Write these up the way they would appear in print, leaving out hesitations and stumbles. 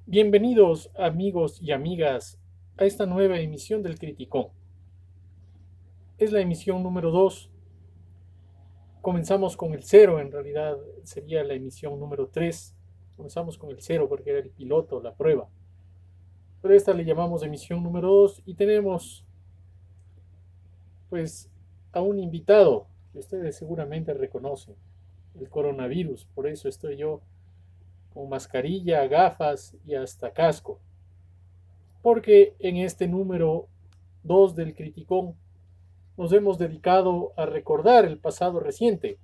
Bienvenidos amigos y amigas a esta nueva emisión del Criticón. Es la emisión número 2. Comenzamos con el cero, en realidad sería la emisión número 3. Comenzamos con el cero porque era el piloto, la prueba. Pero esta le llamamos emisión número 2 y tenemos pues a un invitado que ustedes seguramente reconocen, el coronavirus. Por eso estoy yo con mascarilla, gafas y hasta casco. Porque en este número 2 del Criticón nos hemos dedicado a recordar el pasado reciente,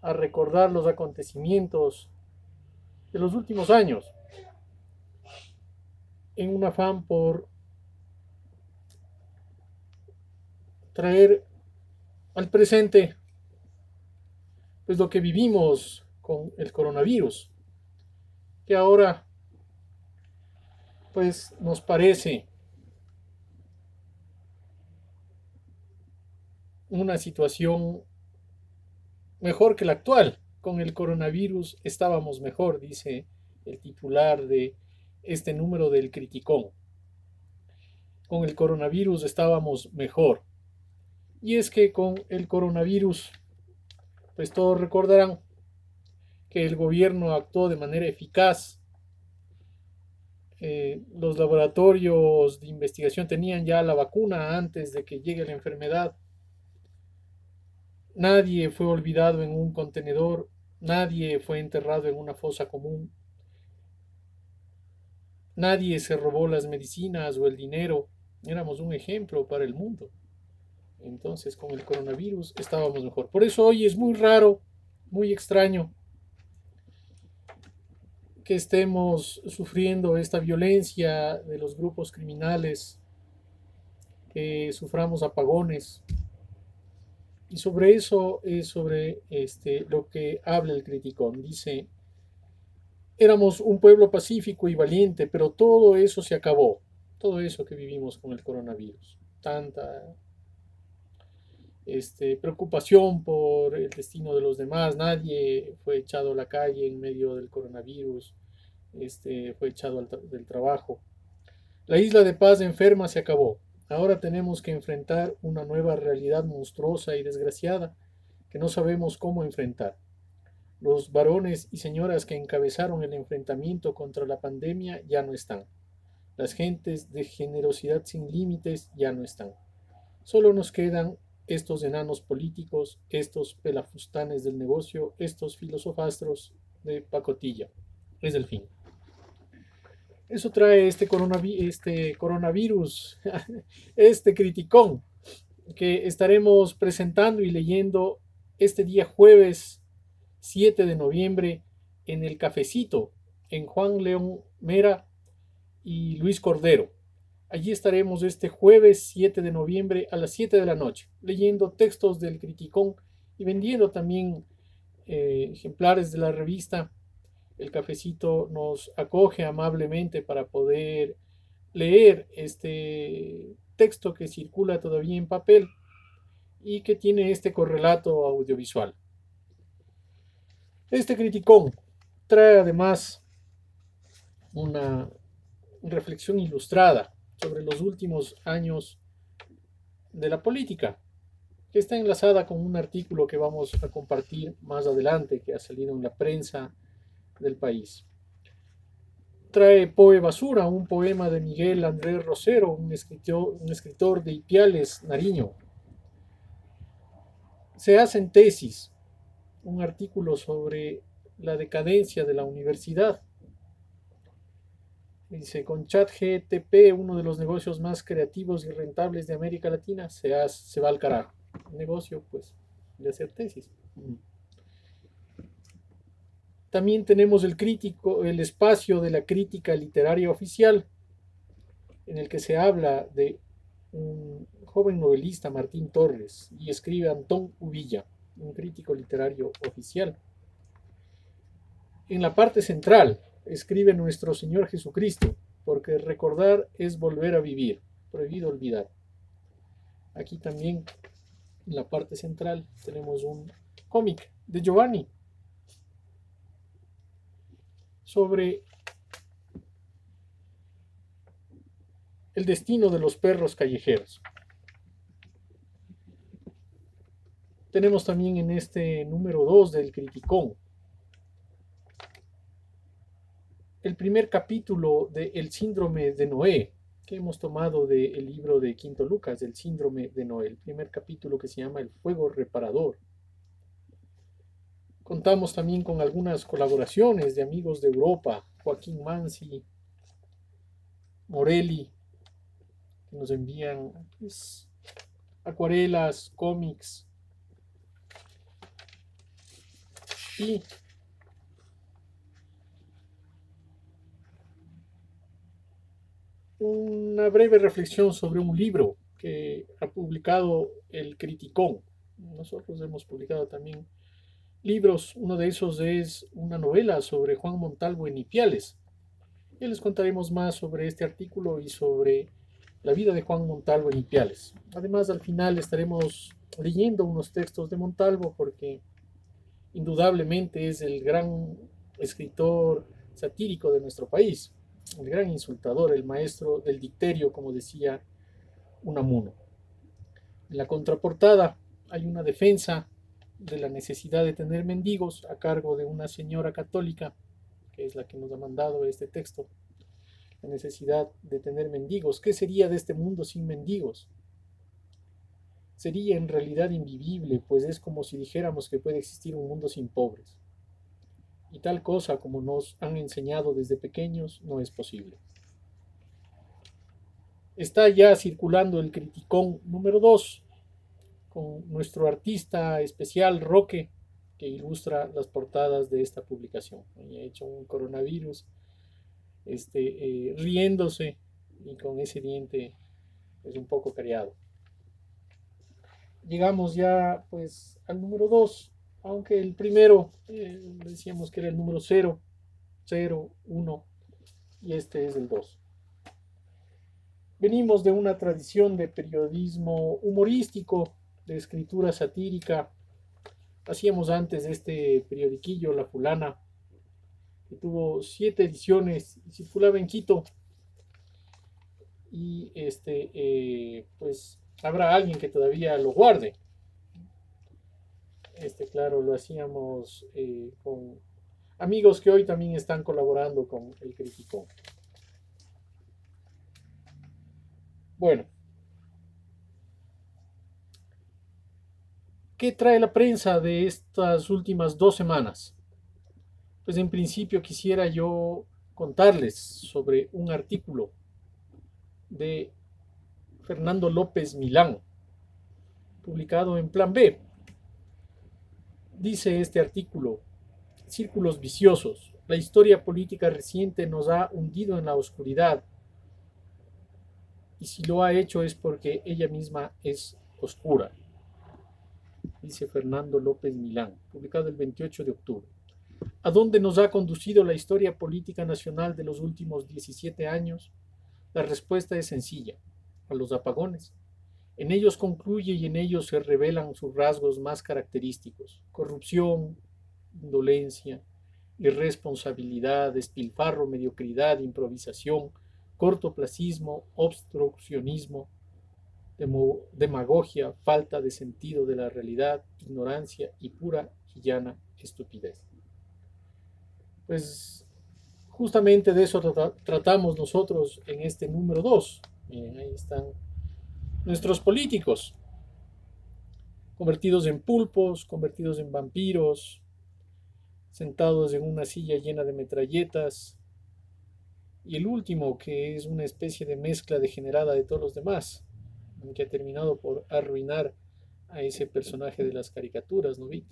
a recordar los acontecimientos de los últimos años, en un afán por traer al presente pues lo que vivimos con el coronavirus, que ahora pues nos parece una situación mejor que la actual. Con el coronavirus estábamos mejor, dice el titular de este número del Criticón. Con el coronavirus estábamos mejor. Y es que con el coronavirus, pues todos recordarán que el gobierno actuó de manera eficaz. Los laboratorios de investigación tenían ya la vacuna antes de que llegue la enfermedad. Nadie fue olvidado en un contenedor, nadie fue enterrado en una fosa común, nadie se robó las medicinas o el dinero. Éramos un ejemplo para el mundo. Entonces con el coronavirus estábamos mejor. Por eso hoy es muy raro, muy extraño que estemos sufriendo esta violencia de los grupos criminales, que suframos apagones. Y sobre eso es sobre lo que habla el Criticón. Dice, éramos un pueblo pacífico y valiente, pero todo eso se acabó. Todo eso que vivimos con el coronavirus. Tanta preocupación por el destino de los demás. Nadie fue echado a la calle en medio del coronavirus. Fue echado del trabajo. La isla de paz enferma se acabó. Ahora tenemos que enfrentar una nueva realidad monstruosa y desgraciada que no sabemos cómo enfrentar. Los varones y señoras que encabezaron el enfrentamiento contra la pandemia ya no están. Las gentes de generosidad sin límites ya no están. Solo nos quedan estos enanos políticos, estos pelafustanes del negocio, estos filosofastros de pacotilla. Es el fin. Eso trae este coronavirus, este criticón que estaremos presentando y leyendo este día jueves 7 de noviembre en el Cafecito, en Juan León Mera y Luis Cordero. Allí estaremos este jueves 7 de noviembre a las 7 de la noche, leyendo textos del Criticón y vendiendo también ejemplares de la revista. El Cafecito nos acoge amablemente para poder leer este texto que circula todavía en papel y que tiene este correlato audiovisual. Este Criticón trae además una reflexión ilustrada sobre los últimos años de la política, que está enlazada con un artículo que vamos a compartir más adelante, que ha salido en la prensa del país. Trae Poe Basura, un poema de Miguel Andrés Rosero, un escritor de Ipiales, Nariño. Se hacen tesis, un artículo sobre la decadencia de la universidad. Dice, con ChatGTP, uno de los negocios más creativos y rentables de América Latina, se va al carajo. El negocio, pues, de hacer tesis. También tenemos el espacio de la crítica literaria oficial, en el que se habla de un joven novelista, Martín Torres, y escribe Antón Uvilla, un crítico literario oficial. En la parte central escribe Nuestro Señor Jesucristo, porque recordar es volver a vivir, prohibido olvidar. Aquí también, en la parte central, tenemos un cómic de Giovanni sobre El destino de los perros callejeros. Tenemos también en este número 2 del Criticón el primer capítulo de El síndrome de Noé, que hemos tomado del libro de Quinto Lucas, del síndrome de Noé, el primer capítulo que se llama El fuego reparador. Contamos también con algunas colaboraciones de amigos de Europa, Joaquín Mansi, Morelli, que nos envían pues, acuarelas, cómics y una breve reflexión sobre un libro que ha publicado el Criticón. Nosotros hemos publicado también libros. Uno de esos es una novela sobre Juan Montalvo en Ipiales. Y les contaremos más sobre este artículo y sobre la vida de Juan Montalvo en Ipiales. Además, al final estaremos leyendo unos textos de Montalvo porque indudablemente es el gran escritor satírico de nuestro país, el gran insultador, el maestro del dicterio, como decía Unamuno. En la contraportada hay una defensa de la necesidad de tener mendigos a cargo de una señora católica, que es la que nos ha mandado este texto. La necesidad de tener mendigos. ¿Qué sería de este mundo sin mendigos? Sería en realidad invivible, pues es como si dijéramos que puede existir un mundo sin pobres. Y tal cosa, como nos han enseñado desde pequeños, no es posible. Está ya circulando el Criticón número 2, con nuestro artista especial Roque, que ilustra las portadas de esta publicación. Ha hecho un coronavirus riéndose y con ese diente pues, un poco cariado. Llegamos ya pues al número 2, aunque el primero decíamos que era el número 0, 0, 1 y este es el 2. Venimos de una tradición de periodismo humorístico, de escritura satírica. Hacíamos antes este periodiquillo La Fulana, que tuvo 7 ediciones y circulaba en Quito. Y pues habrá alguien que todavía lo guarde. Claro, lo hacíamos con amigos que hoy también están colaborando con el Criticón. Bueno, ¿qué trae la prensa de estas últimas 2 semanas? Pues en principio quisiera yo contarles sobre un artículo de Fernando López Milán, publicado en Plan B. Dice este artículo: círculos viciosos. La historia política reciente nos ha hundido en la oscuridad. Y si lo ha hecho es porque ella misma es oscura. Dice Fernando López Milán, publicado el 28 de octubre. ¿A dónde nos ha conducido la historia política nacional de los últimos 17 años? La respuesta es sencilla: a los apagones. En ellos concluye y en ellos se revelan sus rasgos más característicos: corrupción, indolencia, irresponsabilidad, despilfarro, mediocridad, improvisación, cortoplacismo, obstruccionismo, demagogia, falta de sentido de la realidad, ignorancia y pura y llana estupidez. Pues justamente de eso tratamos nosotros en este número 2. Miren, ahí están nuestros políticos, convertidos en pulpos, convertidos en vampiros, sentados en una silla llena de metralletas, y el último, que es una especie de mezcla degenerada de todos los demás, que ha terminado por arruinar a ese personaje de las caricaturas, ¿no? Y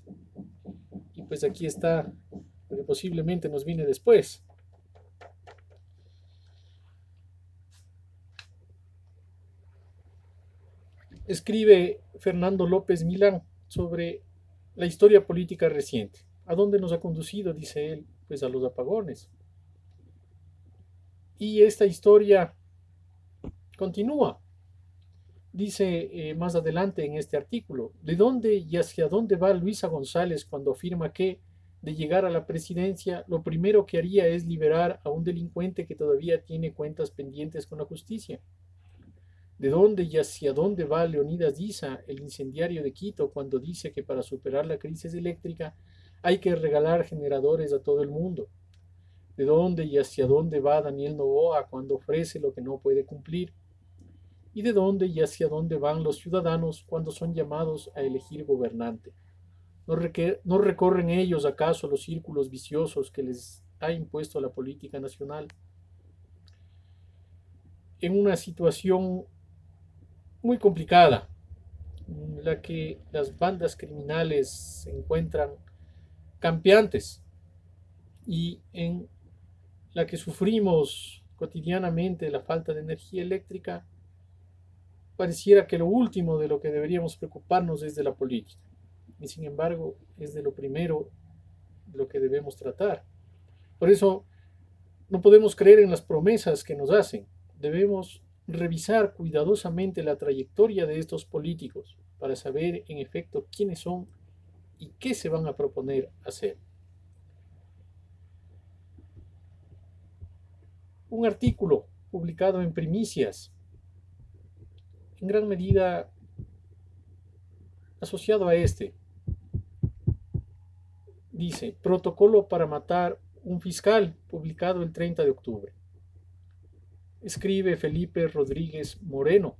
pues aquí está lo que posiblemente nos viene después. Escribe Fernando López Milán sobre la historia política reciente. ¿A dónde nos ha conducido? Dice él, pues a los apagones. Y esta historia continúa. Dice más adelante en este artículo: ¿de dónde y hacia dónde va Luisa González cuando afirma que, de llegar a la presidencia, lo primero que haría es liberar a un delincuente que todavía tiene cuentas pendientes con la justicia? ¿De dónde y hacia dónde va Leonidas Diza, el incendiario de Quito, cuando dice que para superar la crisis eléctrica hay que regalar generadores a todo el mundo? ¿De dónde y hacia dónde va Daniel Noboa cuando ofrece lo que no puede cumplir? ¿Y de dónde y hacia dónde van los ciudadanos cuando son llamados a elegir gobernante? ¿No recorren ellos acaso los círculos viciosos que les ha impuesto la política nacional? En una situación muy complicada, en la que las bandas criminales se encuentran campeantes y en la que sufrimos cotidianamente la falta de energía eléctrica, pareciera que lo último de lo que deberíamos preocuparnos es de la política. Y sin embargo, es de lo primero de lo que debemos tratar. Por eso, no podemos creer en las promesas que nos hacen. Debemos revisar cuidadosamente la trayectoria de estos políticos para saber en efecto quiénes son y qué se van a proponer hacer. Un artículo publicado en Primicias, en gran medida asociado a este, dice: protocolo para matar un fiscal, publicado el 30 de octubre. Escribe Felipe Rodríguez Moreno.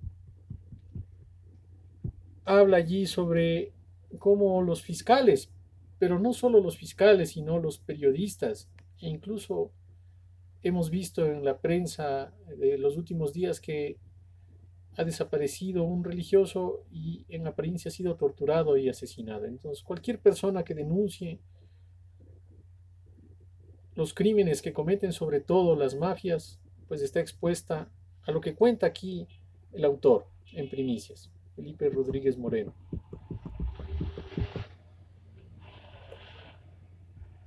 Habla allí sobre cómo los fiscales, pero no solo los fiscales, sino los periodistas, e incluso hemos visto en la prensa de los últimos días que ha desaparecido un religioso y en apariencia ha sido torturado y asesinado. Entonces, cualquier persona que denuncie los crímenes que cometen sobre todo las mafias, pues está expuesta a lo que cuenta aquí el autor en Primicias, Felipe Rodríguez Moreno.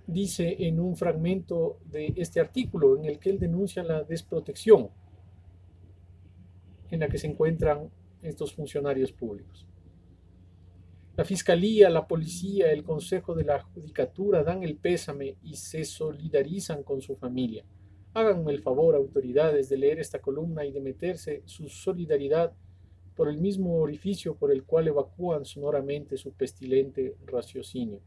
Dice en un fragmento de este artículo en el que él denuncia la desprotección en la que se encuentran estos funcionarios públicos. La Fiscalía, la Policía, el Consejo de la Judicatura dan el pésame y se solidarizan con su familia. Háganme el favor, autoridades, de leer esta columna y de meterse su solidaridad por el mismo orificio por el cual evacúan sonoramente su pestilente raciocinio.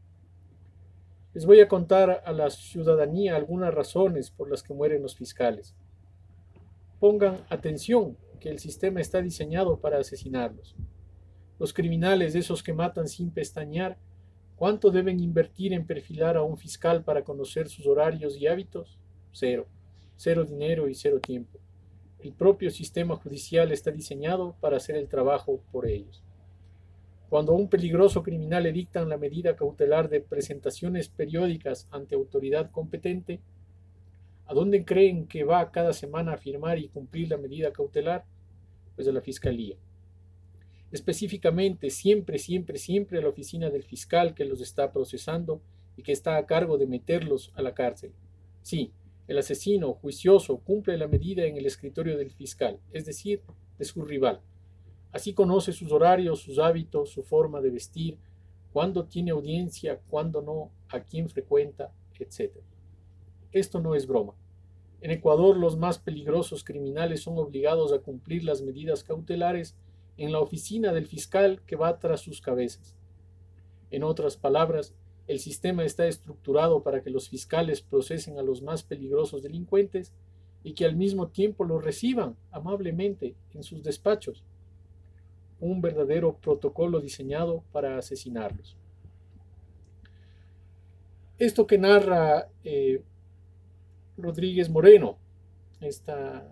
Les voy a contar a la ciudadanía algunas razones por las que mueren los fiscales. Pongan atención, que el sistema está diseñado para asesinarlos. Los criminales, esos que matan sin pestañear, ¿cuánto deben invertir en perfilar a un fiscal para conocer sus horarios y hábitos? Cero. Cero dinero y cero tiempo. El propio sistema judicial está diseñado para hacer el trabajo por ellos. Cuando a un peligroso criminal le dictan la medida cautelar de presentaciones periódicas ante autoridad competente, ¿a dónde creen que va cada semana a firmar y cumplir la medida cautelar? Pues a la Fiscalía. Específicamente, siempre a la oficina del fiscal que los está procesando y que está a cargo de meterlos a la cárcel. Sí, el asesino juicioso cumple la medida en el escritorio del fiscal, es decir, de su rival. Así conoce sus horarios, sus hábitos, su forma de vestir, cuándo tiene audiencia, cuándo no, a quién frecuenta, etc. Esto no es broma. En Ecuador, los más peligrosos criminales son obligados a cumplir las medidas cautelares en la oficina del fiscal que va tras sus cabezas. En otras palabras, el sistema está estructurado para que los fiscales procesen a los más peligrosos delincuentes y que al mismo tiempo los reciban amablemente en sus despachos. Un verdadero protocolo diseñado para asesinarlos. Esto que narra Rodríguez Moreno, esta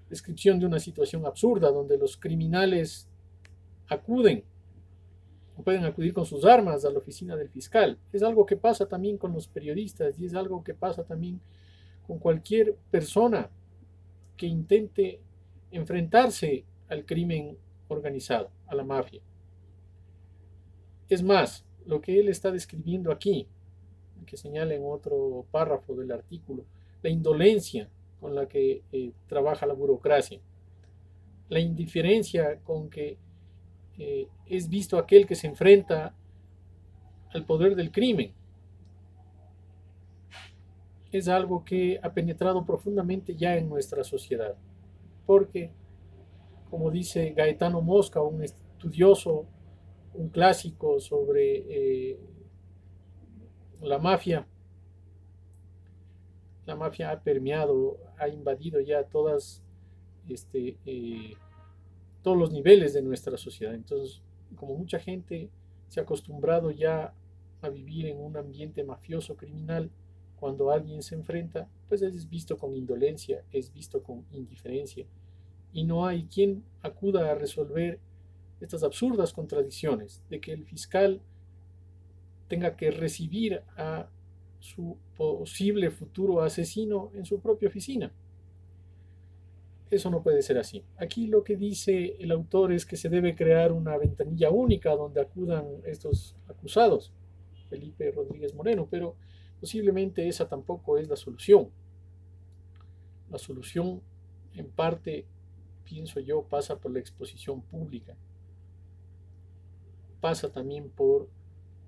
descripción de una situación absurda donde los criminales pueden acudir con sus armas a la oficina del fiscal. Es algo que pasa también con los periodistas y es algo que pasa también con cualquier persona que intente enfrentarse al crimen organizado, a la mafia. Es más, lo que él está describiendo aquí, que señala en otro párrafo del artículo, la indolencia con la que trabaja la burocracia, la indiferencia con que es visto aquel que se enfrenta al poder del crimen, es algo que ha penetrado profundamente ya en nuestra sociedad, porque como dice Gaetano Mosca, un estudioso, un clásico sobre la mafia. La mafia ha permeado, ha invadido ya este, eh, todos los niveles de nuestra sociedad. Entonces, como mucha gente se ha acostumbrado ya a vivir en un ambiente mafioso, criminal, cuando alguien se enfrenta, pues es visto con indolencia, es visto con indiferencia, y no hay quien acuda a resolver estas absurdas contradicciones de que el fiscal tenga que recibir a su posible futuro asesino en su propia oficina. Eso no puede ser así. Aquí lo que dice el autor es que se debe crear una ventanilla única donde acudan estos acusados, Felipe Rodríguez Moreno, pero posiblemente esa tampoco es la solución. La solución, en parte, pienso yo, pasa por la exposición pública. Pasa también por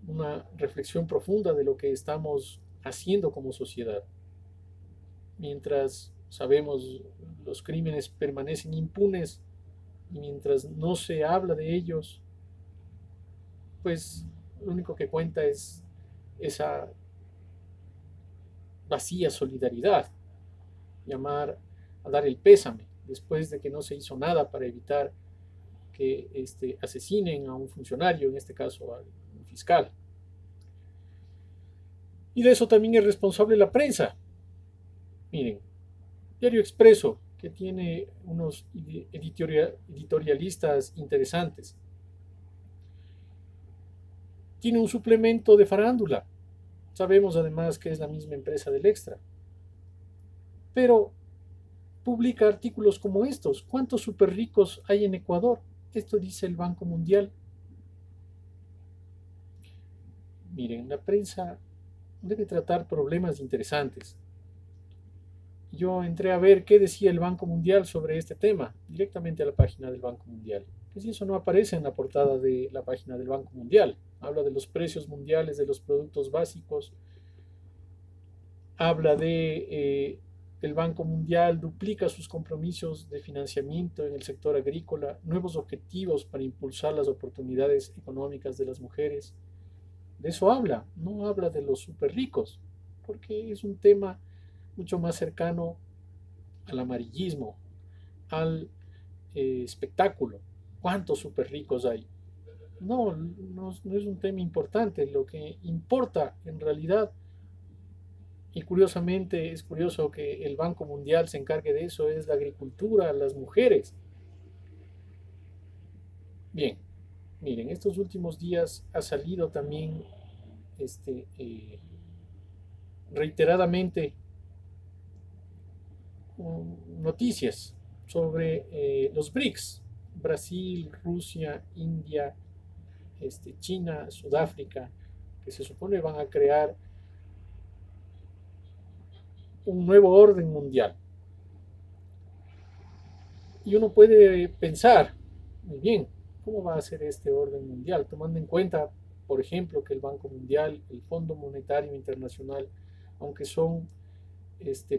una reflexión profunda de lo que estamos haciendo como sociedad. Mientras sabemos los crímenes permanecen impunes y mientras no se habla de ellos, pues lo único que cuenta es esa vacía solidaridad, llamar a dar el pésame después de que no se hizo nada para evitar que asesinen a un funcionario, en este caso al fiscal. Y de eso también es responsable la prensa. Miren, Diario Expreso, que tiene unos editorialistas interesantes, tiene un suplemento de farándula. Sabemos además que es la misma empresa del Extra. Pero publica artículos como estos. ¿Cuántos súper ricos hay en Ecuador? Esto dice el Banco Mundial. Miren, la prensa debe tratar problemas interesantes. Yo entré a ver qué decía el Banco Mundial sobre este tema, directamente a la página del Banco Mundial. Que si eso no aparece en la portada de la página del Banco Mundial. Habla de los precios mundiales de los productos básicos. Habla de el Banco Mundial duplica sus compromisos de financiamiento en el sector agrícola, nuevos objetivos para impulsar las oportunidades económicas de las mujeres. De eso habla, no habla de los súper ricos, porque es un tema mucho más cercano al amarillismo, al espectáculo. ¿Cuántos súper ricos hay? No es un tema importante. Lo que importa en realidad, y curiosamente es curioso que el Banco Mundial se encargue de eso, es la agricultura, las mujeres. Bien, miren, estos últimos días ha salido también reiteradamente noticias sobre los BRICS, Brasil, Rusia, India, China, Sudáfrica, que se supone van a crear un nuevo orden mundial. Y uno puede pensar, muy bien, ¿cómo va a ser este orden mundial? Tomando en cuenta, por ejemplo, que el Banco Mundial, el Fondo Monetario Internacional, aunque son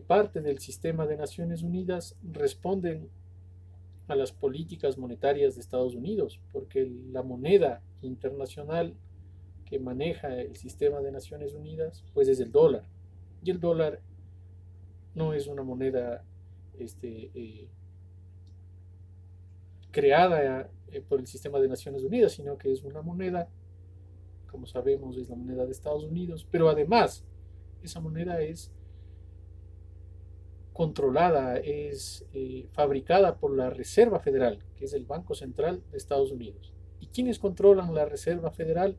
parte del sistema de Naciones Unidas, responden a las políticas monetarias de Estados Unidos, porque la moneda internacional que maneja el sistema de Naciones Unidas, pues es el dólar. Y el dólar no es una moneda creada por el sistema de Naciones Unidas, sino que es una moneda, como sabemos, es la moneda de Estados Unidos, pero además esa moneda es controlada, es fabricada por la Reserva Federal, que es el Banco Central de Estados Unidos. ¿Y quiénes controlan la Reserva Federal?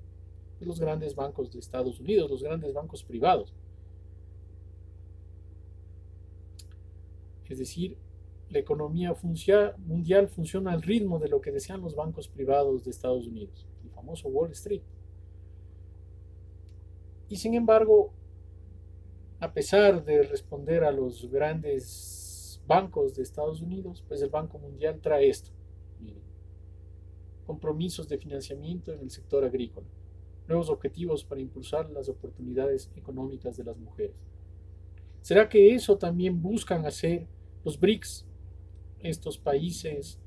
Los grandes bancos de Estados Unidos, los grandes bancos privados. Es decir, la economía mundial funciona al ritmo de lo que desean los bancos privados de Estados Unidos, el famoso Wall Street. Y sin embargo, a pesar de responder a los grandes bancos de Estados Unidos, pues el Banco Mundial trae esto. Miren, compromisos de financiamiento en el sector agrícola, nuevos objetivos para impulsar las oportunidades económicas de las mujeres. ¿Será que eso también buscan hacer los BRICS, estos países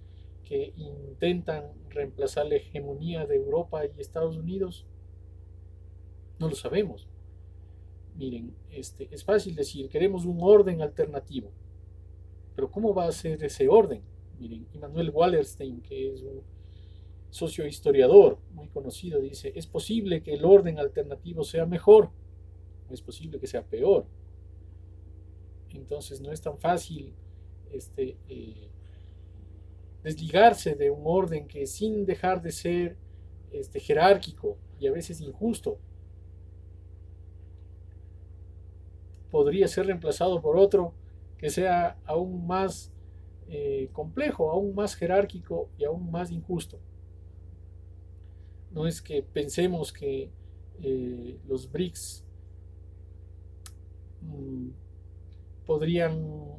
que intentan reemplazar la hegemonía de Europa y Estados Unidos? No lo sabemos. Miren, es fácil decir, queremos un orden alternativo, pero ¿cómo va a ser ese orden? Miren, Immanuel Wallerstein, que es un sociohistoriador muy conocido, dice, es posible que el orden alternativo sea mejor, o es posible que sea peor. Entonces no es tan fácil desligarse de un orden que, sin dejar de ser jerárquico y a veces injusto, podría ser reemplazado por otro que sea aún más complejo, aún más jerárquico y aún más injusto. No es que pensemos que los BRICS podrían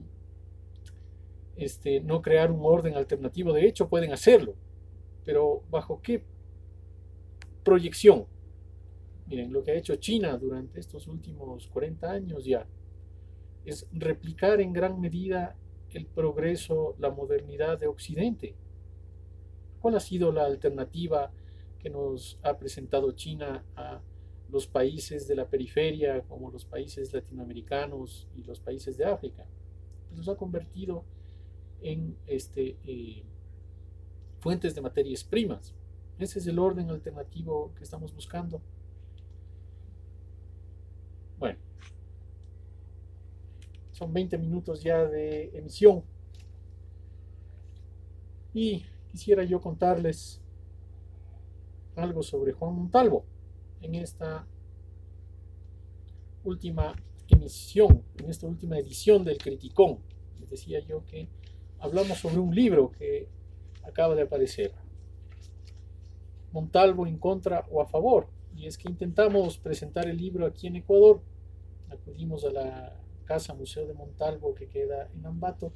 no crear un orden alternativo. De hecho, pueden hacerlo, pero ¿bajo qué proyección? Miren, lo que ha hecho China durante estos últimos 40 años ya es replicar en gran medida el progreso, la modernidad de Occidente. ¿Cuál ha sido la alternativa que nos ha presentado China a los países de la periferia, como los países latinoamericanos y los países de África? Pues los ha convertido en fuentes de materias primas. Ese es el orden alternativo que estamos buscando. Bueno, son 20 minutos ya de emisión y quisiera yo contarles algo sobre Juan Montalvo en esta última emisión, en esta última edición del Criticón. Les decía yo que hablamos sobre un libro que acaba de aparecer, Montalvo en contra o a favor, y es que intentamos presentar el libro aquí en Ecuador. Acudimos a la Casa Museo de Montalvo, que queda en Ambato,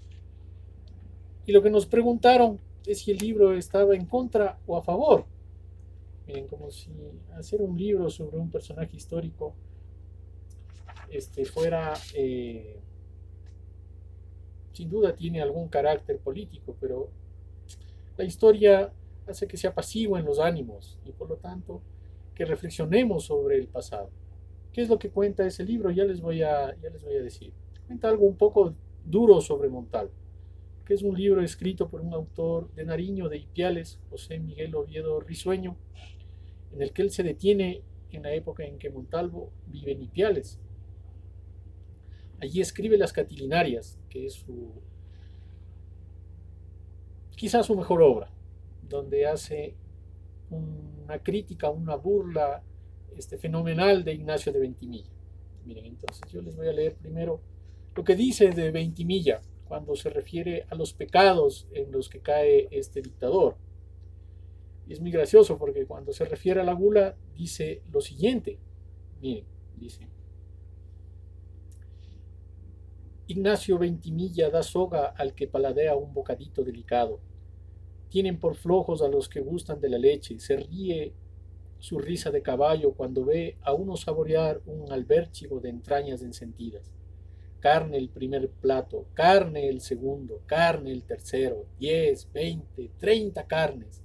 y lo que nos preguntaron es si el libro estaba en contra o a favor. Miren, como si hacer un libro sobre un personaje histórico fuera, sin duda tiene algún carácter político, pero la historia hace que sea pasivo en los ánimos y por lo tanto que reflexionemos sobre el pasado. ¿Qué es lo que cuenta ese libro? Ya les voy a decir. Cuenta algo un poco duro sobre Montalvo, que es un libro escrito por un autor de Nariño, de Ipiales, José Miguel Oviedo Risueño, en el que él se detiene en la época en que Montalvo vive en Ipiales. Allí escribe Las Catilinarias, que es quizás su mejor obra, donde hace una crítica, una burla fenomenal de Ignacio de Ventimilla. Miren, entonces yo les voy a leer primero lo que dice de Ventimilla cuando se refiere a los pecados en los que cae este dictador. Y es muy gracioso porque cuando se refiere a la gula dice lo siguiente. Miren, dice: Ignacio Ventimilla da soga al que paladea un bocadito delicado. Tienen por flojos a los que gustan de la leche. Se ríe su risa de caballo cuando ve a uno saborear un albérchigo de entrañas ensentidas. Carne el primer plato, carne el segundo, carne el tercero, 10, 20, 30 carnes.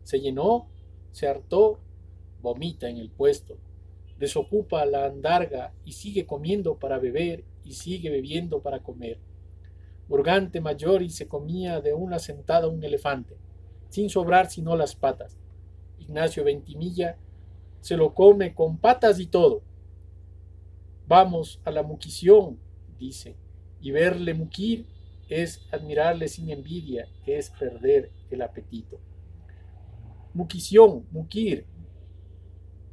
Se llenó, se hartó, vomita en el puesto, desocupa la andarga y sigue comiendo para beber y sigue bebiendo para comer. Burgante mayor y se comía de una sentada un elefante, sin sobrar sino las patas. Ignacio Ventimilla se lo come con patas y todo. Vamos a la muquición, dice, y verle muquir es admirarle sin envidia, es perder el apetito. Muquición, muquir,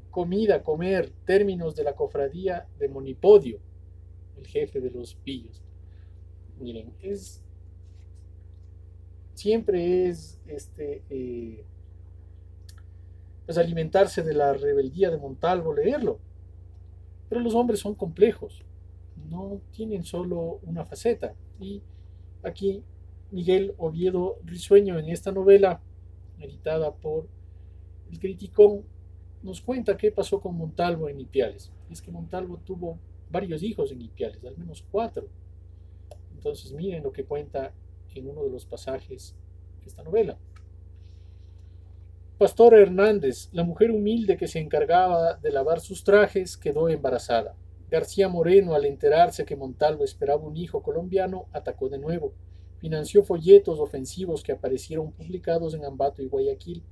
comida, comer, términos de la cofradía de Monipodio, el jefe de los pillos. Miren, siempre es pues alimentarse de la rebeldía de Montalvo, leerlo. Pero los hombres son complejos, no tienen solo una faceta. Y aquí Miguel Oviedo Risueño, en esta novela editada por El Criticón, nos cuenta qué pasó con Montalvo en Ipiales. Es que Montalvo tuvo varios hijos en Ipiales, al menos 4. Entonces miren lo que cuenta en uno de los pasajes de esta novela. Pastora Hernández, la mujer humilde que se encargaba de lavar sus trajes, quedó embarazada. García Moreno, al enterarse que Montalvo esperaba un hijo colombiano, atacó de nuevo. Financió folletos ofensivos que aparecieron publicados en Ambato y Guayaquil.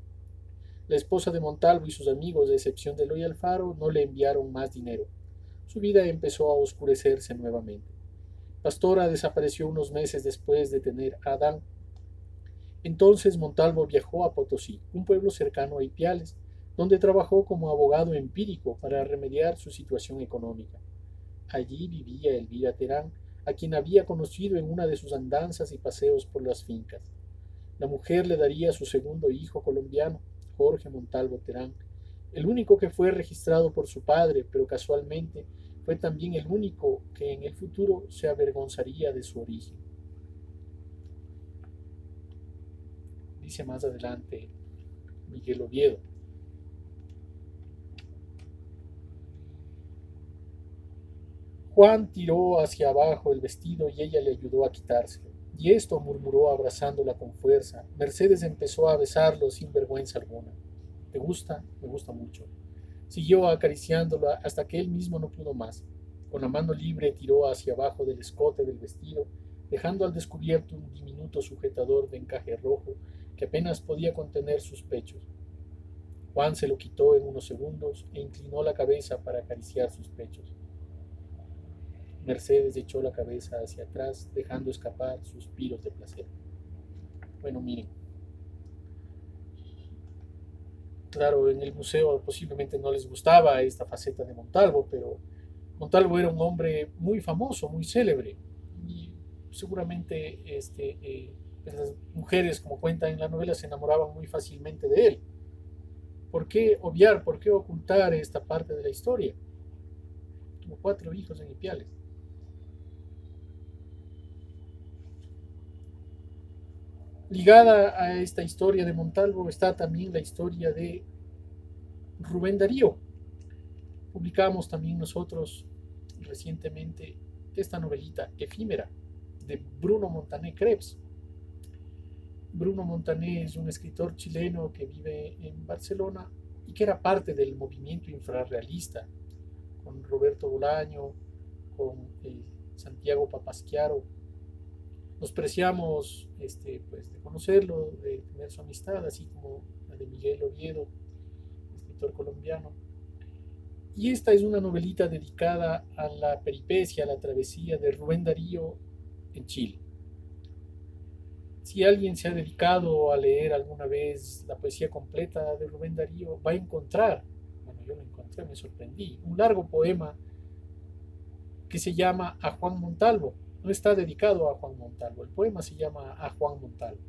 La esposa de Montalvo y sus amigos, de excepción de Eloy Alfaro, no le enviaron más dinero. Su vida empezó a oscurecerse nuevamente. Pastora desapareció unos meses después de tener a Adán. Entonces Montalvo viajó a Potosí, un pueblo cercano a Ipiales, donde trabajó como abogado empírico para remediar su situación económica. Allí vivía Elvira Terán, a quien había conocido en una de sus andanzas y paseos por las fincas. La mujer le daría su segundo hijo colombiano, Jorge Montalvo Terán, el único que fue registrado por su padre, pero casualmente fue también el único que en el futuro se avergonzaría de su origen. Dice más adelante Miguel Oviedo. Juan tiró hacia abajo el vestido y ella le ayudó a quitárselo. Y esto, murmuró abrazándola con fuerza. Mercedes empezó a besarlo sin vergüenza alguna. ¿Te gusta? Me gusta mucho. Siguió acariciándola hasta que él mismo no pudo más. Con la mano libre tiró hacia abajo del escote del vestido, dejando al descubierto un diminuto sujetador de encaje rojo que apenas podía contener sus pechos. Juan se lo quitó en unos segundos e inclinó la cabeza para acariciar sus pechos. Mercedes echó la cabeza hacia atrás, dejando escapar suspiros de placer. Bueno, miren, claro, en el museo posiblemente no les gustaba esta faceta de Montalvo, pero Montalvo era un hombre muy famoso, muy célebre, y seguramente las mujeres, como cuenta en la novela, se enamoraban muy fácilmente de él. ¿Por qué obviar, por qué ocultar esta parte de la historia? Tuvo 4 hijos en Ipiales. Ligada a esta historia de Montalvo está también la historia de Rubén Darío. Publicamos también nosotros recientemente esta novelita efímera de Bruno Montané Krebs. Bruno Montané es un escritor chileno que vive en Barcelona y que era parte del movimiento infrarrealista, con Roberto Bolaño, con Santiago Papasquiaro. Nos preciamos pues, de conocerlo, de tener su amistad, así como la de Miguel Oviedo, escritor colombiano. Y esta es una novelita dedicada a la peripecia, a la travesía de Rubén Darío en Chile. Si alguien se ha dedicado a leer alguna vez la poesía completa de Rubén Darío, va a encontrar, bueno, yo lo encontré, me sorprendí, un largo poema que se llama A Juan Montalvo. No está dedicado a Juan Montalvo, el poema se llama A Juan Montalvo,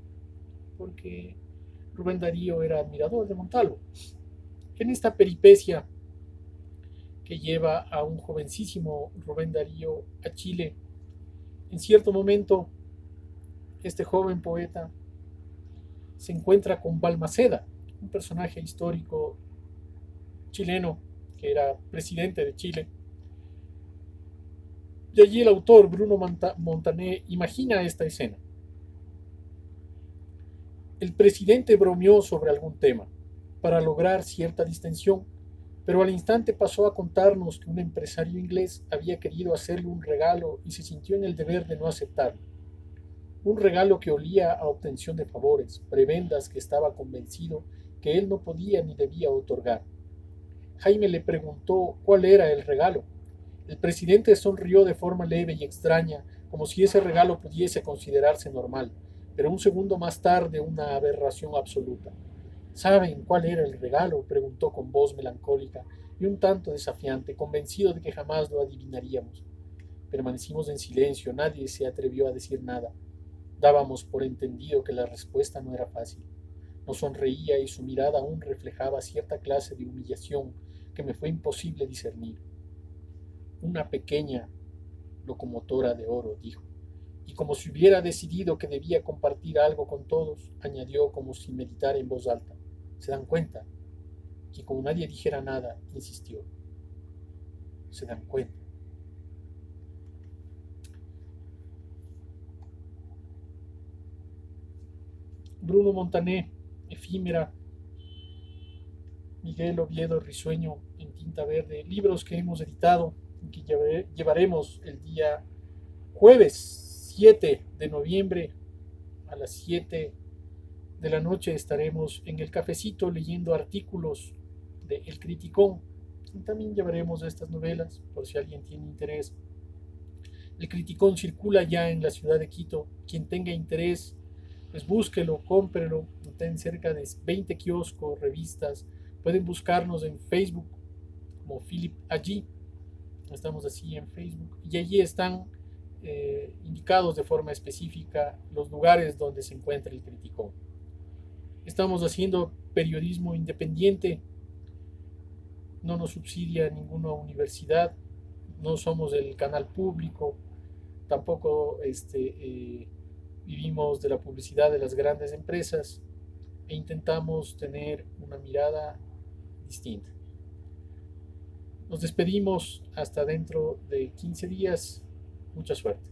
porque Rubén Darío era admirador de Montalvo. En esta peripecia que lleva a un jovencísimo Rubén Darío a Chile, en cierto momento este joven poeta se encuentra con Balmaceda, un personaje histórico chileno que era presidente de Chile. Y allí el autor, Bruno Montané, imagina esta escena. El presidente bromeó sobre algún tema para lograr cierta distensión, pero al instante pasó a contarnos que un empresario inglés había querido hacerle un regalo y se sintió en el deber de no aceptarlo. Un regalo que olía a obtención de favores, prebendas que estaba convencido que él no podía ni debía otorgar. Jaime le preguntó cuál era el regalo. El presidente sonrió de forma leve y extraña, como si ese regalo pudiese considerarse normal, pero un segundo más tarde una aberración absoluta. ¿Saben cuál era el regalo?, preguntó con voz melancólica y un tanto desafiante, convencido de que jamás lo adivinaríamos. Permanecimos en silencio, nadie se atrevió a decir nada. Dábamos por entendido que la respuesta no era fácil. Nos sonreía y su mirada aún reflejaba cierta clase de humillación que me fue imposible discernir. Una pequeña locomotora de oro, dijo, y como si hubiera decidido que debía compartir algo con todos, añadió como si meditara en voz alta. ¿Se dan cuenta? Y como nadie dijera nada, insistió. ¿Se dan cuenta? Bruno Montané, efímera, Miguel Oviedo Risueño en tinta verde, libros que hemos editado y que llevaremos el día jueves 7 de noviembre a las 7 de la noche. Estaremos en el cafecito leyendo artículos de El Criticón. Y también llevaremos estas novelas por si alguien tiene interés. El Criticón circula ya en la ciudad de Quito. Quien tenga interés, pues búsquelo, cómprelo. Están cerca de 20 kioscos, revistas. Pueden buscarnos en Facebook como Philip allí. Estamos así en Facebook. Y allí están indicados de forma específica los lugares donde se encuentra el Criticón. Estamos haciendo periodismo independiente. No nos subsidia ninguna universidad. No somos el canal público. Tampoco vivimos de la publicidad de las grandes empresas e intentamos tener una mirada distinta. Nos despedimos hasta dentro de 15 días. Mucha suerte.